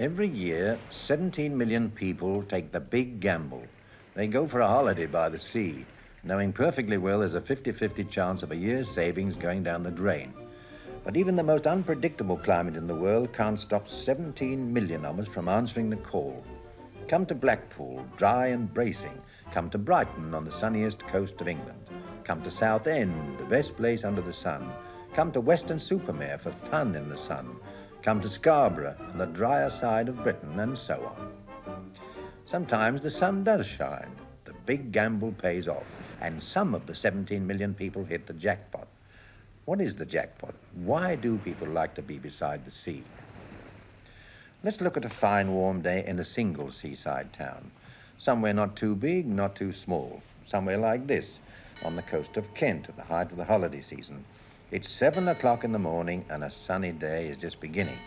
Every year, 17 million people take the big gamble. They go for a holiday by the sea, knowing perfectly well there's a 50-50 chance of a year's savings going down the drain. But even the most unpredictable climate in the world can't stop 17 million of us from answering the call. Come to Blackpool, dry and bracing. Come to Brighton on the sunniest coast of England. Come to Southend, the best place under the sun. Come to Weston-super-Mare for fun in the sun. Come to Scarborough, on the drier side of Britain, and so on. Sometimes the sun does shine. The big gamble pays off, and some of the 17 million people hit the jackpot. What is the jackpot? Why do people like to be beside the sea? Let's look at a fine warm day in a single seaside town. Somewhere not too big, not too small. Somewhere like this, on the coast of Kent at the height of the holiday season. It's 7 o'clock in the morning and a sunny day is just beginning.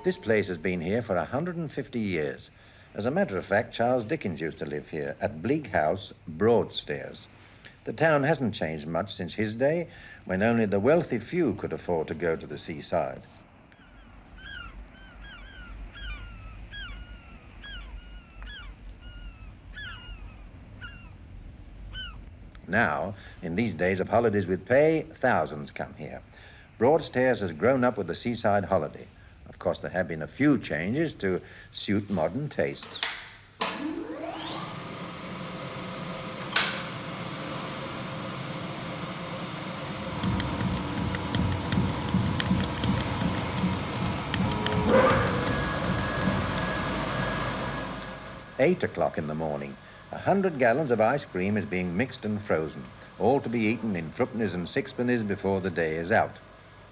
This place has been here for 150 years. As a matter of fact, Charles Dickens used to live here at Bleak House, Broadstairs. The town hasn't changed much since his day, when only the wealthy few could afford to go to the seaside. Now, in these days of holidays with pay, thousands come here. Broadstairs has grown up with the seaside holiday. Of course, there have been a few changes to suit modern tastes. Eight o'clock in the morning. 100 gallons of ice cream is being mixed and frozen, all to be eaten in threepennies and sixpennies before the day is out.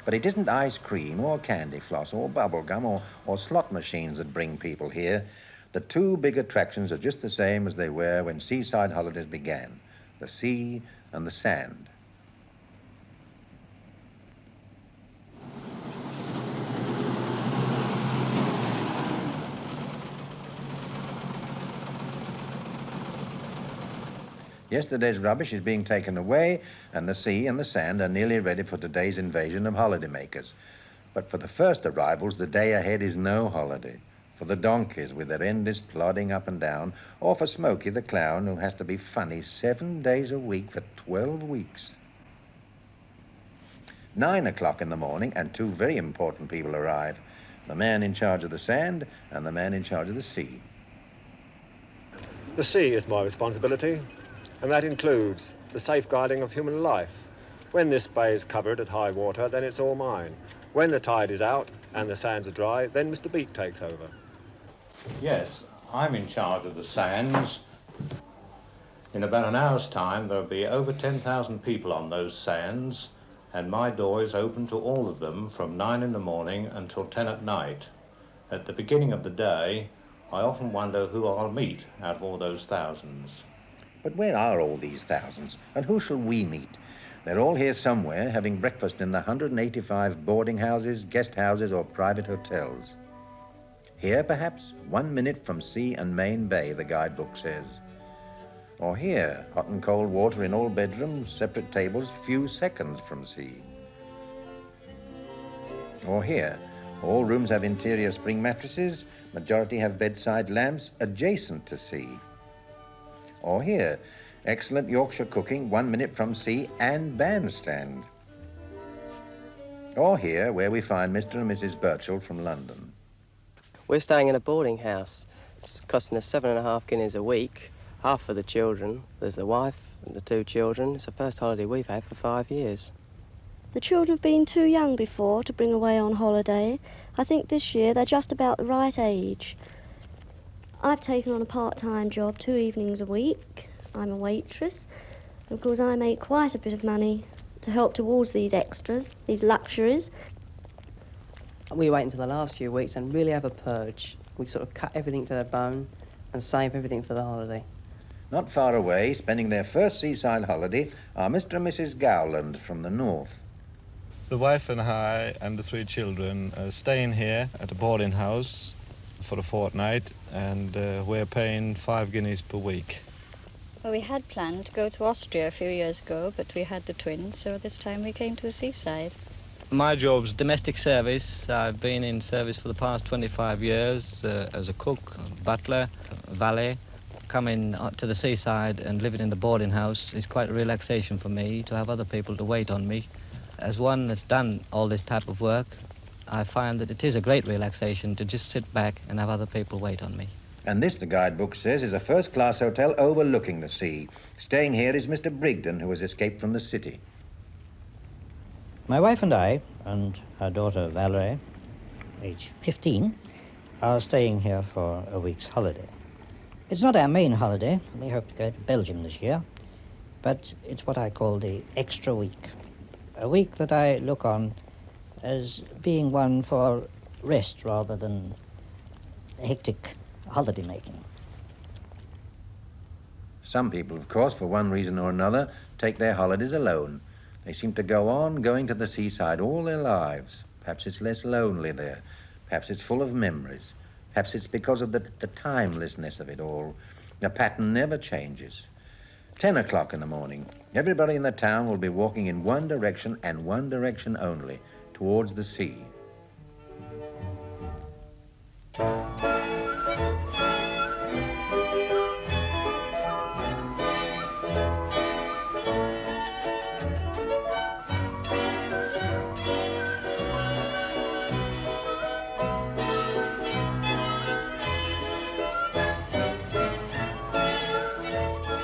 But it isn't ice cream or candy floss or bubble gum or slot machines that bring people here. The two big attractions are just the same as they were when seaside holidays began: the sea and the sand. Yesterday's rubbish is being taken away, and the sea and the sand are nearly ready for today's invasion of holidaymakers. But for the first arrivals, the day ahead is no holiday. For the donkeys with their endless plodding up and down, or for Smokey the clown, who has to be funny 7 days a week for 12 weeks. 9 o'clock in the morning, and two very important people arrive: the man in charge of the sand and the man in charge of the sea. The sea is my responsibility, and that includes the safeguarding of human life. When this bay is covered at high water, then it's all mine. When the tide is out and the sands are dry, then Mr. Beak takes over. Yes, I'm in charge of the sands. In about an hour's time, there'll be over 10,000 people on those sands, and my door is open to all of them from 9 in the morning until 10 at night. At the beginning of the day, I often wonder who I'll meet out of all those thousands. But where are all these thousands, and who shall we meet? They're all here somewhere, having breakfast in the 185 boarding houses, guest houses, or private hotels. Here, perhaps, 1 minute from sea and main bay, the guidebook says. Or here, hot and cold water in all bedrooms, separate tables, few seconds from sea. Or here, all rooms have interior spring mattresses, majority have bedside lamps adjacent to sea. Or here, excellent Yorkshire cooking 1 minute from sea and bandstand. Or here, where we find Mr. and Mrs. Birchall from London. We're staying in a boarding house. It's costing us 7.5 guineas a week, half for the children. There's the wife and the 2 children. It's the first holiday we've had for 5 years. The children have been too young before to bring away on holiday. I think this year they're just about the right age. I've taken on a part-time job 2 evenings a week. I'm a waitress. And of course I make quite a bit of money to help towards these extras, these luxuries. We wait until the last few weeks and really have a purge. We sort of cut everything to the bone and save everything for the holiday. Not far away, spending their first seaside holiday, are Mr. and Mrs. Gowland from the north. The wife and I and the 3 children are staying here at a boarding house for a fortnight, and we're paying 5 guineas per week. Well, we had planned to go to Austria a few years ago, but we had the twins, so this time we came to the seaside. My job's domestic service. I've been in service for the past 25 years as a cook, butler, valet. Coming to the seaside and living in the boarding house is quite a relaxation for me to have other people to wait on me. As one that's done all this type of work, I find that it is a great relaxation to just sit back and have other people wait on me. And this, the guidebook says, is a first-class hotel overlooking the sea. Staying here is Mr. Brigden, who has escaped from the city. My wife and I, and our daughter Valerie, age 15, are staying here for a week's holiday. It's not our main holiday. We hope to go to Belgium this year, but it's what I call the extra week. A week that I look on as being one for rest rather than hectic holiday making. Some people, of course, for one reason or another, take their holidays alone. They seem to go on going to the seaside all their lives. Perhaps it's less lonely there. Perhaps it's full of memories. Perhaps it's because of the timelessness of it all. The pattern never changes. 10 o'clock in the morning. Everybody in the town will be walking in one direction and one direction only, towards the sea.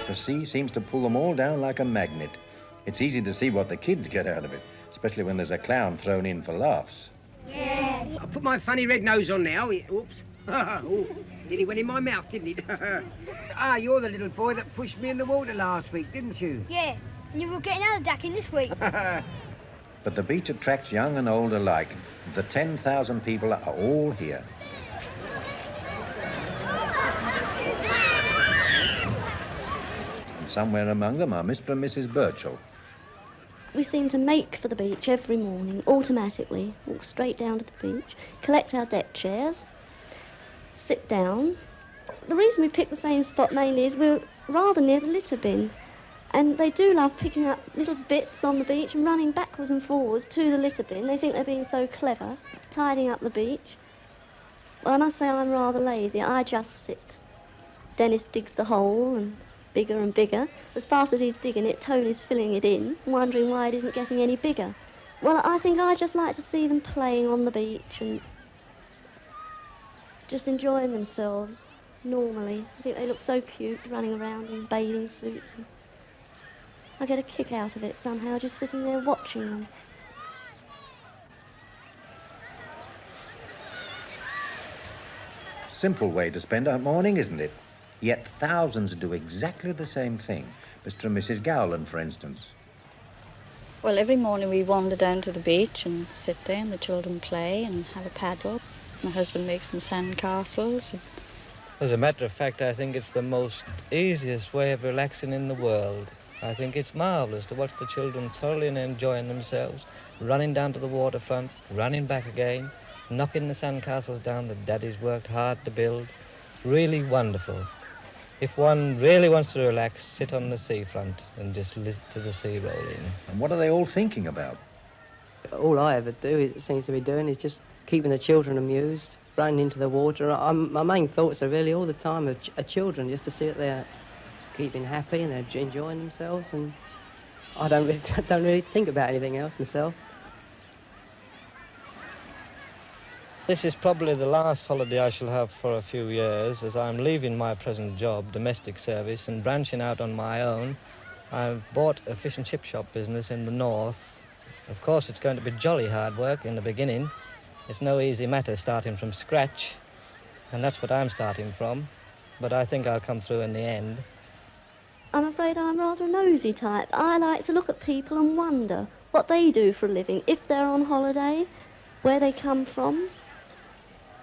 The sea seems to pull them all down like a magnet. It's easy to see what the kids get out of it, especially when there's a clown thrown in for laughs. Yeah. I put my funny red nose on now. Oops. Oh, nearly went in my mouth, didn't it? Ah, you're the little boy that pushed me in the water last week, didn't you? Yeah, and you will get another duck in this week. But the beach attracts young and old alike. The 10,000 people are all here. Somewhere among them are Mr. and Mrs. Birchall. We seem to make for the beach every morning, automatically. Walk straight down to the beach, collect our deck chairs, sit down. The reason we pick the same spot mainly is we're rather near the litter bin. And they do love picking up little bits on the beach and running backwards and forwards to the litter bin. They think they're being so clever, tidying up the beach. Well, I must say I'm rather lazy. I just sit. Dennis digs the hole and bigger and bigger. As fast as he's digging it, Tony's filling it in, wondering why it isn't getting any bigger. Well, I think I just like to see them playing on the beach and just enjoying themselves normally. I think they look so cute, running around in bathing suits. And I get a kick out of it somehow, just sitting there watching them. Simple way to spend a morning, isn't it? Yet thousands do exactly the same thing. Mr. and Mrs. Gowland, for instance. Well, every morning we wander down to the beach and sit there and the children play and have a paddle. My husband makes some sand castles. As a matter of fact, I think it's the most easiest way of relaxing in the world. I think it's marvellous to watch the children thoroughly and enjoying themselves, running down to the waterfront, running back again, knocking the sandcastles down that Daddy's worked hard to build. Really wonderful. If one really wants to relax, sit on the seafront and just listen to the sea roll in. And what are they all thinking about? All I ever do, it seems to be doing, is just keeping the children amused, running into the water. My main thoughts are really all the time of children, just to see that they're keeping happy and they're enjoying themselves, and I don't really think about anything else myself. This is probably the last holiday I shall have for a few years, as I'm leaving my present job, domestic service, and branching out on my own. I've bought a fish and chip shop business in the north. Of course, it's going to be jolly hard work in the beginning. It's no easy matter starting from scratch, and that's what I'm starting from. But I think I'll come through in the end. I'm afraid I'm rather a nosy type. I like to look at people and wonder what they do for a living, if they're on holiday, where they come from,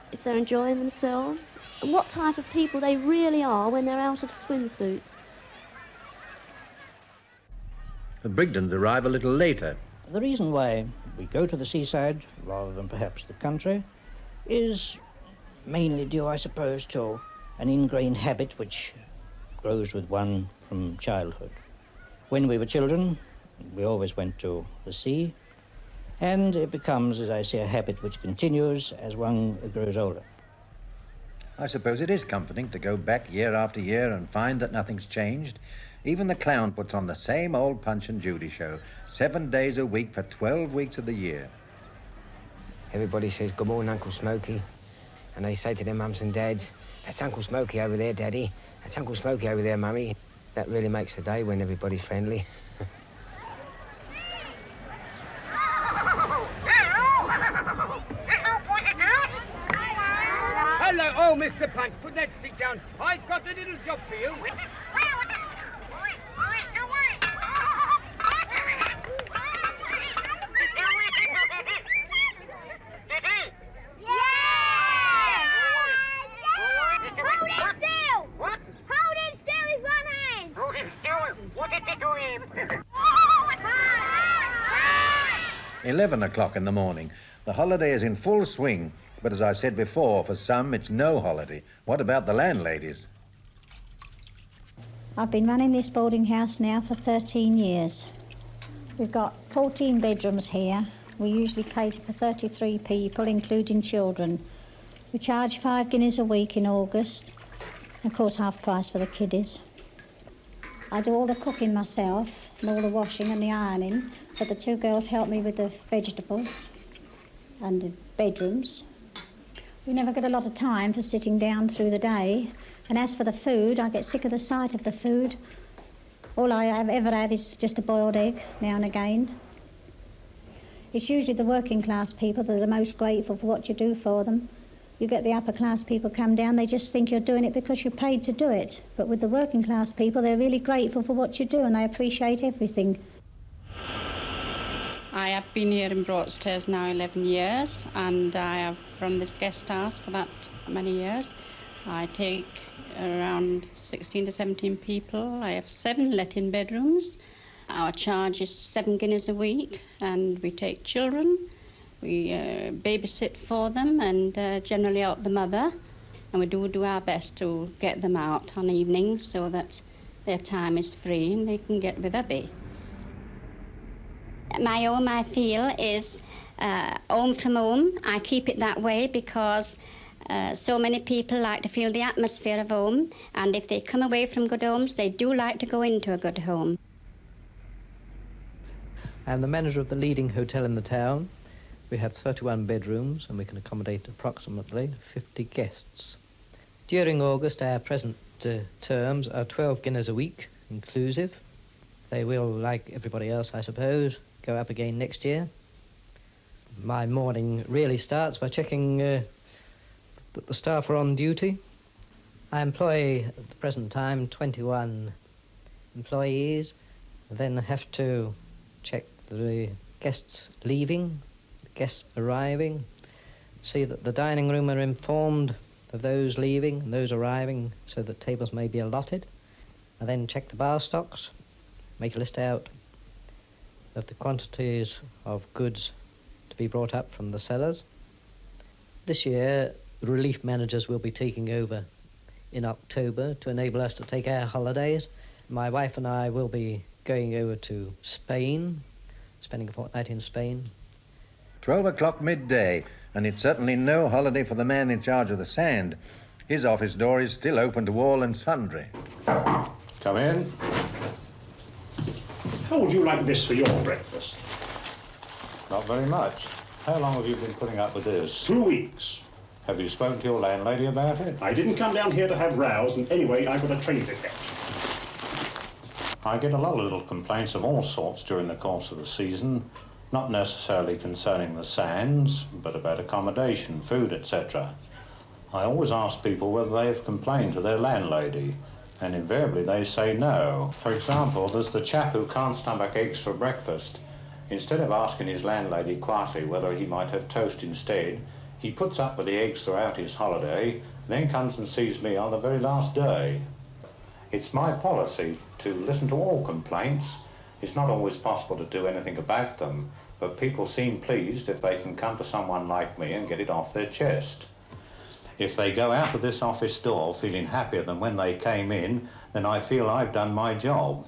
if they're enjoying themselves, and what type of people they really are when they're out of swimsuits. The Brigdens arrive a little later. The reason why we go to the seaside rather than perhaps the country is mainly due, I suppose, to an ingrained habit which grows with one from childhood. When we were children, we always went to the sea, and it becomes, as I say, a habit which continues as one grows older. I suppose it is comforting to go back year after year and find that nothing's changed. Even the clown puts on the same old Punch and Judy show, 7 days a week for 12 weeks of the year. Everybody says, "Good morning, Uncle Smokey." And they say to their mums and dads, "That's Uncle Smokey over there, Daddy. That's Uncle Smokey over there, Mummy." That really makes the day when everybody's friendly. Hello, oh, Mr. Punch, put that stick down. I've got a little job for you. What? Hold him still with one hand. Hold him still? What did they do him? 11 o'clock in the morning. The holiday is in full swing, but as I said before, for some it's no holiday. What about the landladies? I've been running this boarding house now for 13 years. We've got 14 bedrooms here. We usually cater for 33 people, including children. We charge 5 guineas a week in August. Of course, half price for the kiddies. I do all the cooking myself, and all the washing and the ironing, but the 2 girls help me with the vegetables and the bedrooms. We never get a lot of time for sitting down through the day, and as for the food, I get sick of the sight of the food. All I ever have is just a boiled egg now and again. It's usually the working class people that are the most grateful for what you do for them. You get the upper class people come down, they just think you're doing it because you're paid to do it. But with the working class people, they're really grateful for what you do and they appreciate everything. I have been here in Broadstairs now 11 years, and I have run this guest house for that many years. I take around 16 to 17 people. I have 7 let-in bedrooms. Our charge is 7 guineas a week, and we take children. We babysit for them and generally out the mother, and we do our best to get them out on evenings so that their time is free and they can get with hubby. My home, I feel, is home from home. I keep it that way because so many people like to feel the atmosphere of home, and if they come away from good homes, they do like to go into a good home. I'm the manager of the leading hotel in the town. We have 31 bedrooms and we can accommodate approximately 50 guests. During August, our present terms are 12 guineas a week, inclusive. They will, like everybody else, I suppose, go up again next year. My morning really starts by checking that the staff are on duty. I employ, at the present time, 21 employees. I then have to check the guests leaving, guests arriving, see that the dining room are informed of those leaving and those arriving so that tables may be allotted. I then check the bar stocks, make a list out of the quantities of goods to be brought up from the cellars. This year, relief managers will be taking over in October to enable us to take our holidays. My wife and I will be going over to Spain, spending a fortnight in Spain. 12 o'clock midday, and it's certainly no holiday for the man in charge of the sand. His office door is still open to all and sundry. Come in. How would you like this for your breakfast? Not very much. How long have you been putting up with this? 2 weeks. Have you spoken to your landlady about it? I didn't come down here to have rows, and anyway, I've got a train to catch. I get a lot of little complaints of all sorts during the course of the season, not necessarily concerning the sands, but about accommodation, food, etc. I always ask people whether they have complained to their landlady, and invariably they say no. For example, there's the chap who can't stomach eggs for breakfast. Instead of asking his landlady quietly whether he might have toast instead, he puts up with the eggs throughout his holiday, then comes and sees me on the very last day. It's my policy to listen to all complaints. It's not always possible to do anything about them, but people seem pleased if they can come to someone like me and get it off their chest. If they go out of this office door feeling happier than when they came in, then I feel I've done my job.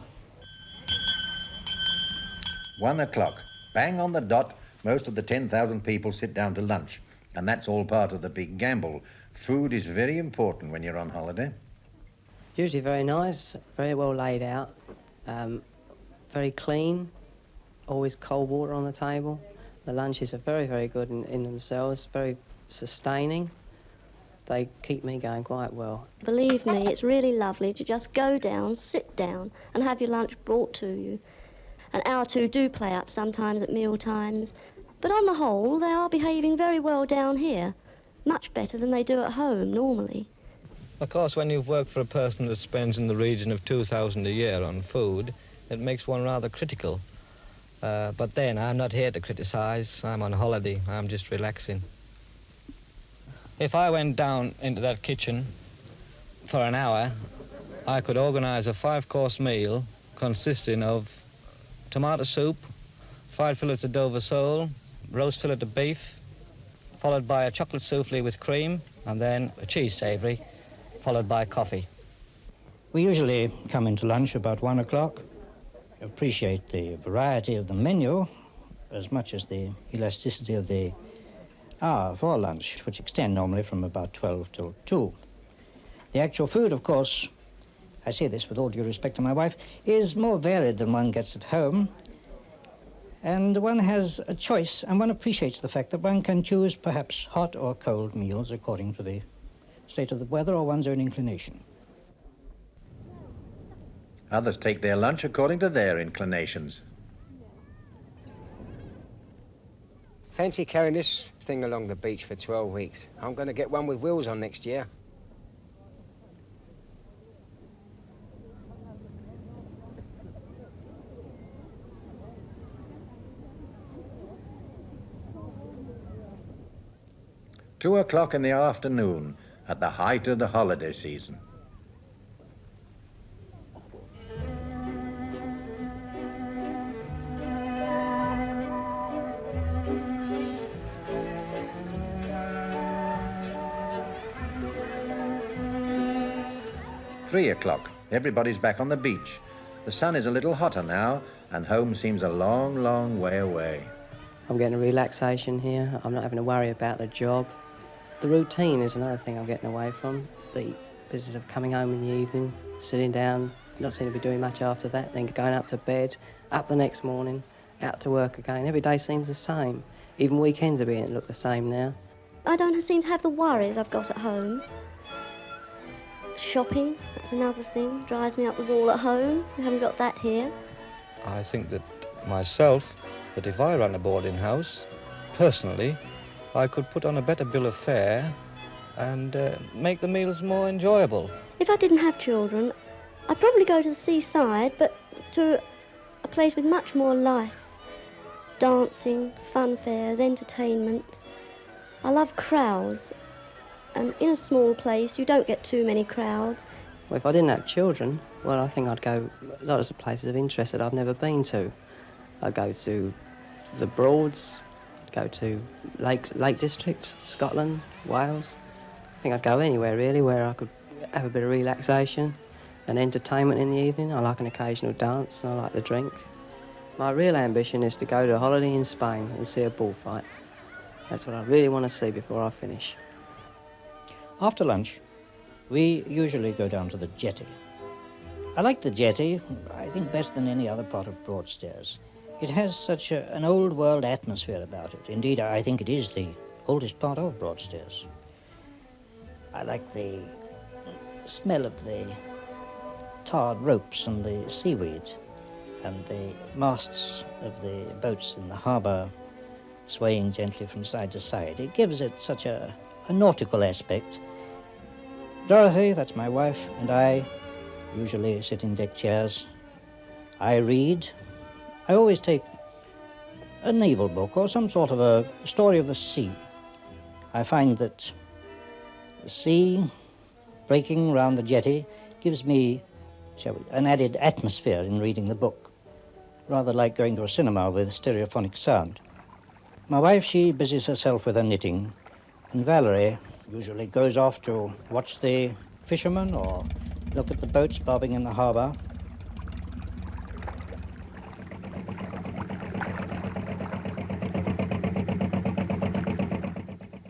1 o'clock. Bang on the dot, most of the 10,000 people sit down to lunch. And that's all part of the big gamble. Food is very important when you're on holiday. Usually very nice, very well laid out, very clean, always cold water on the table. The lunches are very, very good in themselves, very sustaining. They keep me going quite well. Believe me, it's really lovely to just go down, sit down and have your lunch brought to you. An hour or two do play up sometimes at meal times, but on the whole they are behaving very well down here, much better than they do at home normally. Of course, when you've worked for a person that spends in the region of £2,000 a year on food, it makes one rather critical. But then, I'm not here to criticise. I'm on holiday. I'm just relaxing. If I went down into that kitchen for an hour, I could organise a 5-course meal consisting of tomato soup, fried fillet of Dover sole, roast fillet of beef, followed by a chocolate souffle with cream, and then a cheese savoury, followed by coffee. We usually come into lunch about 1 o'clock. Appreciate the variety of the menu as much as the elasticity of the hour for lunch, which extend normally from about 12 till 2. The actual food, of course, I say this with all due respect to my wife, is more varied than one gets at home, and one has a choice, and one appreciates the fact that one can choose perhaps hot or cold meals according to the state of the weather or one's own inclination. Others take their lunch according to their inclinations. Fancy carrying this thing along the beach for 12 weeks. I'm going to get one with wheels on next year. Two o'clock in the afternoon, at the height of the holiday season. Three o'clock. Everybody's back on the beach. The sun is a little hotter now, and home seems a long, long way away. I'm getting a relaxation here. I'm not having to worry about the job. The routine is another thing I'm getting away from. The business of coming home in the evening, sitting down, not seeming to be doing much after that, then going up to bed, up the next morning, out to work again. Every day seems the same. Even weekends are beginning to look the same now. I don't seem to have the worries I've got at home. Shopping, that's another thing, drives me up the wall at home. We haven't got that here. I think that myself, that if I run a boarding house, personally, I could put on a better bill of fare and make the meals more enjoyable. If I didn't have children, I'd probably go to the seaside, but to a place with much more life. Dancing, fun fairs, entertainment. I love crowds, and in a small place you don't get too many crowds. Well, if I didn't have children, well, I think I'd go lots of places of interest that I've never been to. I'd go to the Broads, I'd go to Lake District, Scotland, Wales. I think I'd go anywhere, really, where I could have a bit of relaxation and entertainment in the evening. I like an occasional dance, and I like the drink. My real ambition is to go to a holiday in Spain and see a bullfight. That's what I really want to see before I finish. After lunch, we usually go down to the jetty. I like the jetty, I think, better than any other part of Broadstairs. It has such an old-world atmosphere about it. Indeed, I think it is the oldest part of Broadstairs. I like the smell of the tarred ropes and the seaweed, and the masts of the boats in the harbour swaying gently from side to side. It gives it such a nautical aspect. Dorothy, that's my wife, and I usually sit in deck chairs. I read. I always take a naval book or some sort of a story of the sea. I find that the sea breaking round the jetty gives me, an added atmosphere in reading the book, rather like going to a cinema with stereophonic sound. My wife, she busies herself with her knitting, and Valerie, usually goes off to watch the fishermen or look at the boats bobbing in the harbour.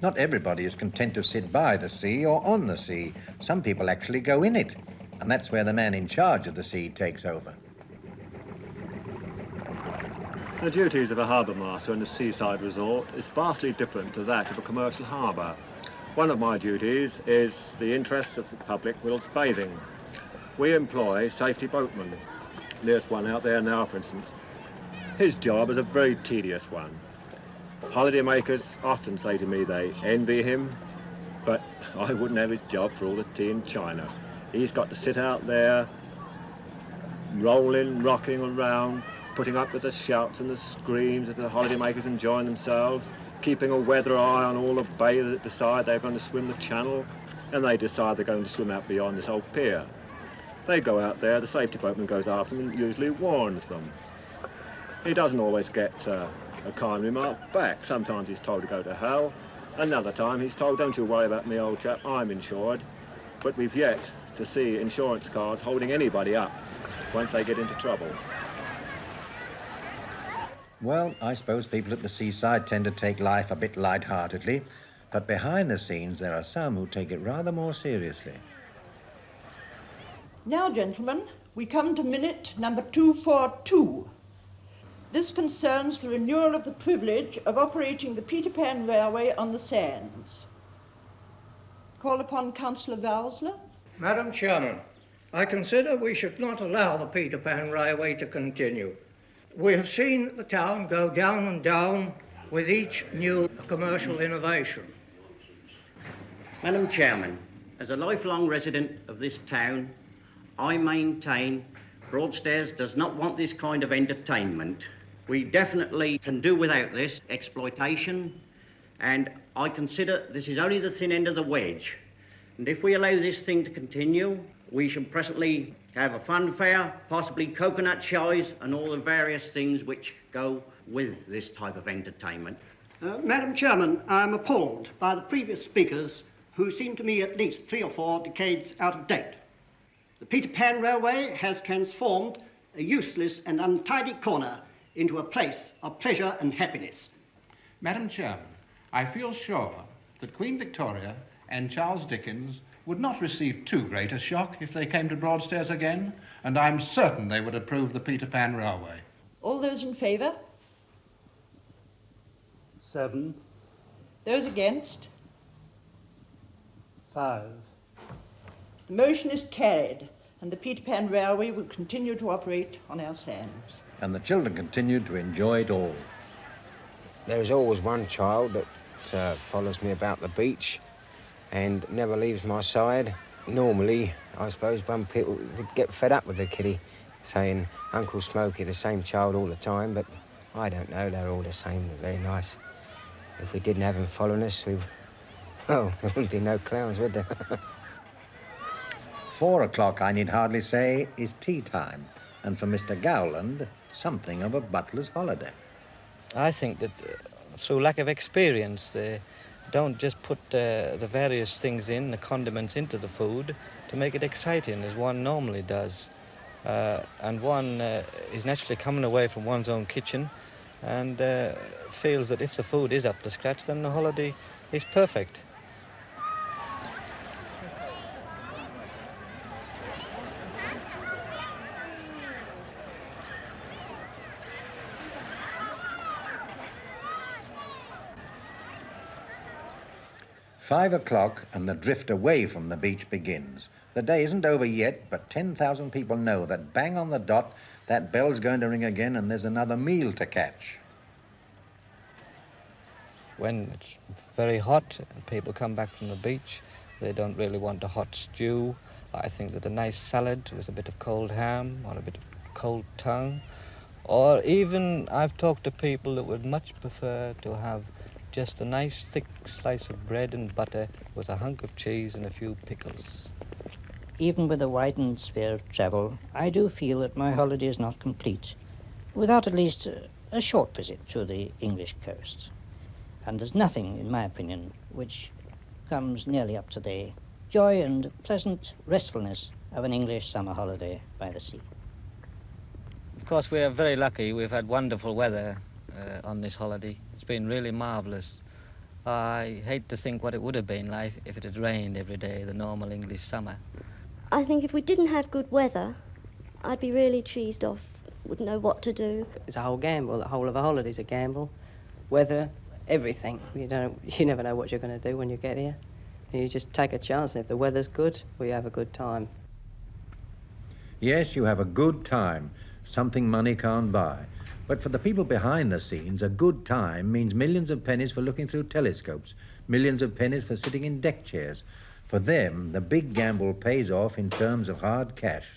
Not everybody is content to sit by the sea or on the sea. Some people actually go in it, and that's where the man in charge of the sea takes over. The duties of a harbour master in a seaside resort is vastly different to that of a commercial harbour. One of my duties is the interests of the public whilst bathing. We employ safety boatmen. There's one out there now, for instance. His job is a very tedious one. Holidaymakers often say to me they envy him, but I wouldn't have his job for all the tea in China. He's got to sit out there, rolling, rocking around, putting up with the shouts and the screams of the holidaymakers enjoying themselves, keeping a weather eye on all the bathers that decide they're going to swim the channel, and they decide they're going to swim out beyond this old pier. They go out there, the safety boatman goes after them and usually warns them. He doesn't always get a kind remark back. Sometimes he's told to go to hell. Another time he's told, don't you worry about me, old chap, I'm insured. But we've yet to see insurance cars holding anybody up once they get into trouble. Well, I suppose people at the seaside tend to take life a bit light-heartedly, but behind the scenes there are some who take it rather more seriously. Now, gentlemen, we come to minute number 242. This concerns the renewal of the privilege of operating the Peter Pan Railway on the sands. Call upon Councillor Valsler. Madam Chairman, I consider we should not allow the Peter Pan Railway to continue. We have seen the town go down and down with each new commercial innovation. Madam Chairman, as a lifelong resident of this town, I maintain Broadstairs does not want this kind of entertainment. We definitely can do without this exploitation, and I consider this is only the thin end of the wedge. And if we allow this thing to continue, we should presently have a fun fair, possibly coconut shies, and all the various things which go with this type of entertainment. Madam Chairman, I'm appalled by the previous speakers who seem to me at least 3 or 4 decades out of date. The Peter Pan Railway has transformed a useless and untidy corner into a place of pleasure and happiness. Madam Chairman, I feel sure that Queen Victoria and Charles Dickens would not receive too great a shock if they came to Broadstairs again, and I'm certain they would approve the Peter Pan Railway. All those in favour? 7. Those against? 5. The motion is carried, and the Peter Pan Railway will continue to operate on our sands. And the children continued to enjoy it all. There is always one child that follows me about the beach and never leaves my side. Normally, I suppose one people would get fed up with the kiddie, saying Uncle Smokey, the same child all the time, but I don't know, they're all the same, they're very nice. If we didn't have him following us, well, there wouldn't be no clowns, would there? 4 o'clock, I need hardly say, is tea time, and for Mr. Gowland, something of a butler's holiday. I think that through lack of experience, they don't just put the various things in, the condiments into the food to make it exciting as one normally does. And one is naturally coming away from one's own kitchen and feels that if the food is up to scratch, then the holiday is perfect. "5 o'clock and the drift away from the beach begins. The day isn't over yet, but 10,000 people know that bang on the dot, that bell's going to ring again and there's another meal to catch. When it's very hot and people come back from the beach, they don't really want a hot stew. I think that a nice salad with a bit of cold ham or a bit of cold tongue, or even I've talked to people that would much prefer to have just a nice thick slice of bread and butter with a hunk of cheese and a few pickles. Even with a widened sphere of travel, I do feel that my holiday is not complete without at least a short visit to the English coast. And there's nothing, in my opinion, which comes nearly up to the joy and pleasant restfulness of an English summer holiday by the sea. Of course, we are very lucky. We've had wonderful weather on this holiday. It's been really marvellous. I hate to think what it would have been like if it had rained every day, the normal English summer. I think if we didn't have good weather, I'd be really cheesed off, wouldn't know what to do. It's a whole gamble. The whole of a holiday's a gamble. Weather, everything. You never know what you're going to do when you get here. You just take a chance, and if the weather's good, we have a good time. Yes, you have a good time, something money can't buy. But for the people behind the scenes, a good time means millions of pennies for looking through telescopes, millions of pennies for sitting in deck chairs. For them, the big gamble pays off in terms of hard cash.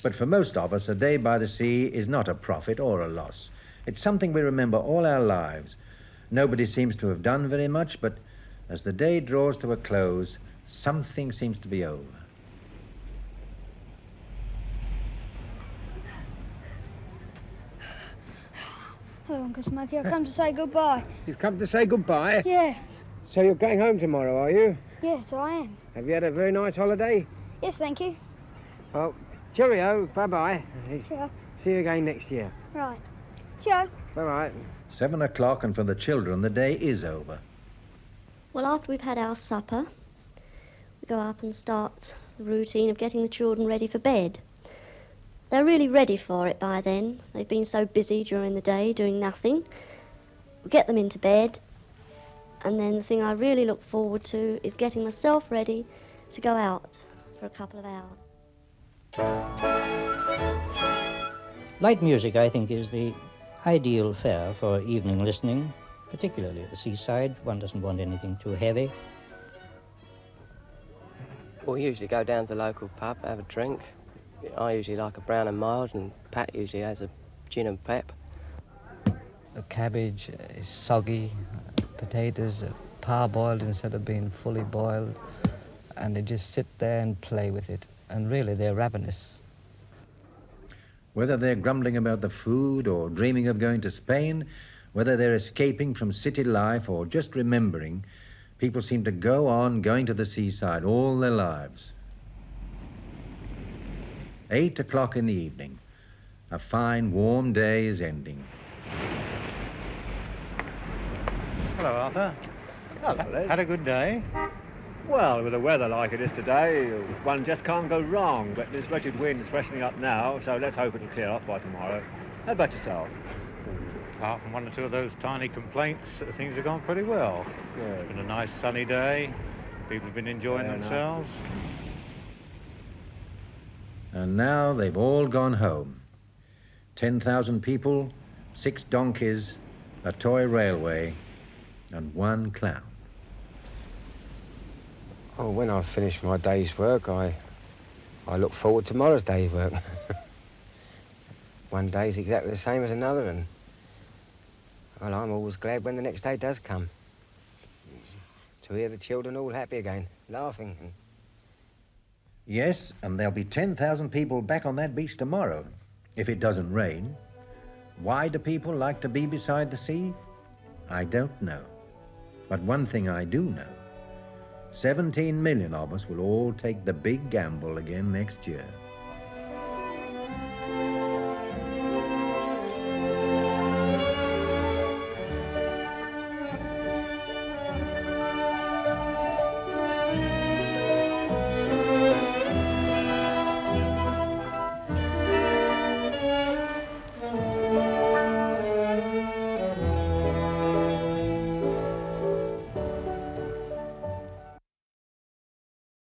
But for most of us, a day by the sea is not a profit or a loss. It's something we remember all our lives. Nobody seems to have done very much, but as the day draws to a close, something seems to be over. Hello, Uncle Smokey. I've come to say goodbye. You've come to say goodbye? Yeah. So you're going home tomorrow, are you? Yes, I am. Have you had a very nice holiday? Yes, thank you. Oh, cheerio. Bye-bye. Cheerio. See you again next year. Right. Cheerio. Bye-bye. 7 o'clock, and for the children, the day is over. Well, after we've had our supper, we go up and start the routine of getting the children ready for bed. They're really ready for it by then. They've been so busy during the day doing nothing. We get them into bed, and then the thing I really look forward to is getting myself ready to go out for a couple of hours. Light music, I think, is the ideal fare for evening listening, particularly at the seaside. One doesn't want anything too heavy. We usually go down to the local pub, have a drink. I usually like a brown and mild, and Pat usually has a gin and pep. The cabbage is soggy, potatoes are parboiled instead of being fully boiled, and they just sit there and play with it, and really they're ravenous. Whether they're grumbling about the food or dreaming of going to Spain, whether they're escaping from city life or just remembering, people seem to go on going to the seaside all their lives. 8 o'clock in the evening. A fine, warm day is ending. Hello, Arthur. Hello, had a good day? Well, with the weather like it is today, one just can't go wrong, but this wretched wind's freshening up now, so let's hope it'll clear up by tomorrow. How about yourself? Apart from one or two of those tiny complaints, things have gone pretty well. Good. It's been a nice sunny day. People have been enjoying themselves. And now they've all gone home. 10,000 people, 6 donkeys, a toy railway, and 1 clown. Oh, when I finish my day's work, I look forward to tomorrow's day's work. One day's exactly the same as another, and well, I'm always glad when the next day does come. To hear the children all happy again, laughing. Yes, and there'll be 10,000 people back on that beach tomorrow, if it doesn't rain. Why do people like to be beside the sea? I don't know. But one thing I do know. 17 million of us will all take the big gamble again next year.